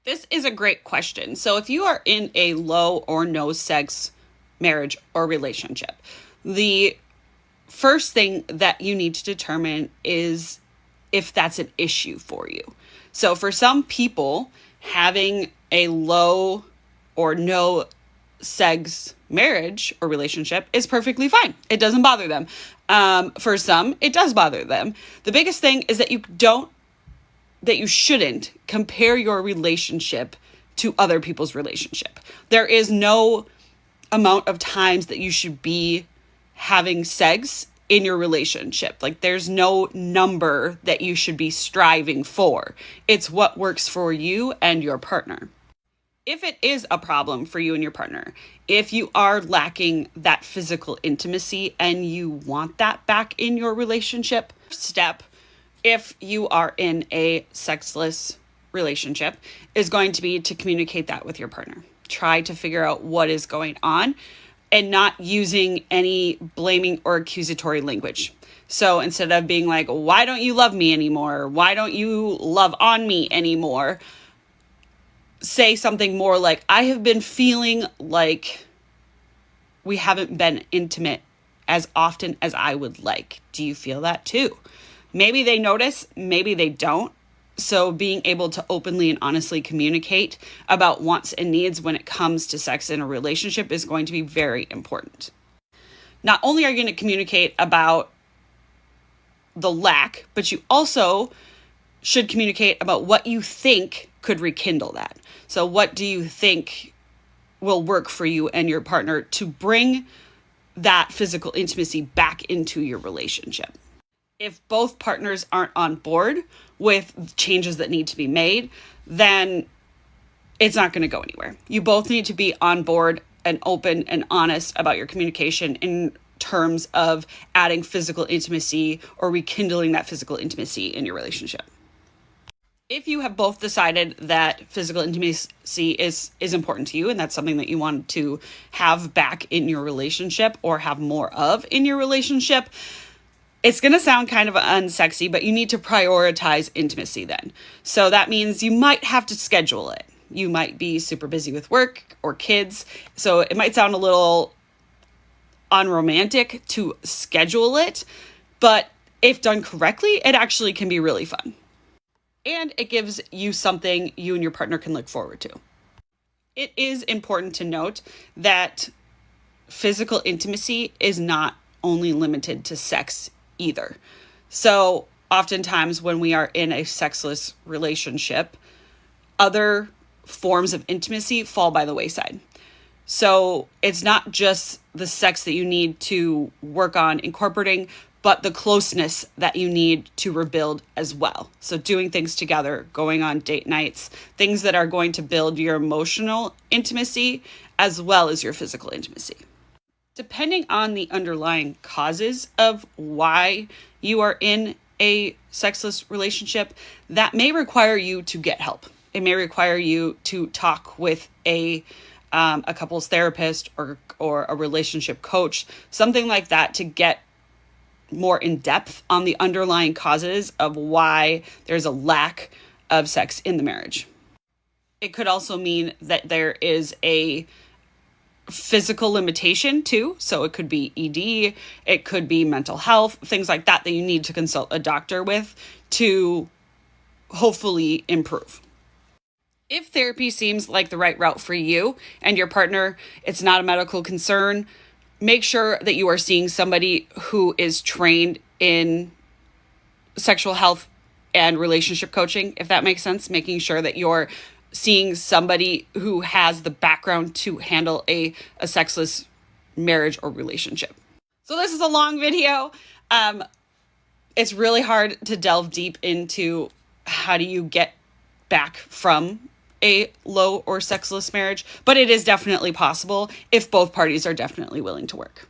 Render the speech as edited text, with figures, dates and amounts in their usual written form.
This is a great question. So if you are in a low or no sex marriage or relationship, the first thing that you need to determine is if that's an issue for you. So for some people, having a low or no sex marriage or relationship is perfectly fine. It doesn't bother them. For some, it does bother them. The biggest thing is that you shouldn't compare your relationship to other people's relationship. There is no amount of times that you should be having sex in your relationship. Like, there's no number that you should be striving for. It's what works for you and your partner. If it is a problem for you and your partner, if you are lacking that physical intimacy and you want that back in your relationship, step, if you are in a sexless relationship, is going to be to communicate that with your partner. Try to figure out what is going on and not using any blaming or accusatory language. So instead of being like, why don't you love me anymore? Why don't you love on me anymore? Say something more like, I have been feeling like we haven't been intimate as often as I would like. Do you feel that too? Maybe they notice, maybe they don't. So being able to openly and honestly communicate about wants and needs when it comes to sex in a relationship is going to be very important. Not only are you going to communicate about the lack, but you also should communicate about what you think could rekindle that. So what do you think will work for you and your partner to bring that physical intimacy back into your relationship? If both partners aren't on board with changes that need to be made, then it's not going to go anywhere. You both need to be on board and open and honest about your communication in terms of adding physical intimacy or rekindling that physical intimacy in your relationship. If you have both decided that physical intimacy is important to you and that's something that you want to have back in your relationship or have more of in your relationship, it's going to sound kind of unsexy, but you need to prioritize intimacy then. So that means you might have to schedule it. You might be super busy with work or kids. So it might sound a little unromantic to schedule it, but if done correctly, it actually can be really fun. And it gives you something you and your partner can look forward to. It is important to note that physical intimacy is not only limited to sex either. So oftentimes when we are in a sexless relationship, other forms of intimacy fall by the wayside. So it's not just the sex that you need to work on incorporating, but the closeness that you need to rebuild as well. So doing things together, going on date nights, things that are going to build your emotional intimacy as well as your physical intimacy. Depending on the underlying causes of why you are in a sexless relationship, that may require you to get help. It may require you to talk with a couples therapist or a relationship coach, something like that, to get more in depth on the underlying causes of why there's a lack of sex in the marriage. It could also mean that there is a physical limitation too. So it could be ED, it could be mental health, things like that you need to consult a doctor with to hopefully improve. If therapy seems like the right route for you and your partner, it's not a medical concern, make sure that you are seeing somebody who is trained in sexual health and relationship coaching, if that makes sense, making sure that you're seeing somebody who has the background to handle a sexless marriage or relationship. So this is a long video. It's really hard to delve deep into how do you get back from a low or sexless marriage, but it is definitely possible if both parties are definitely willing to work.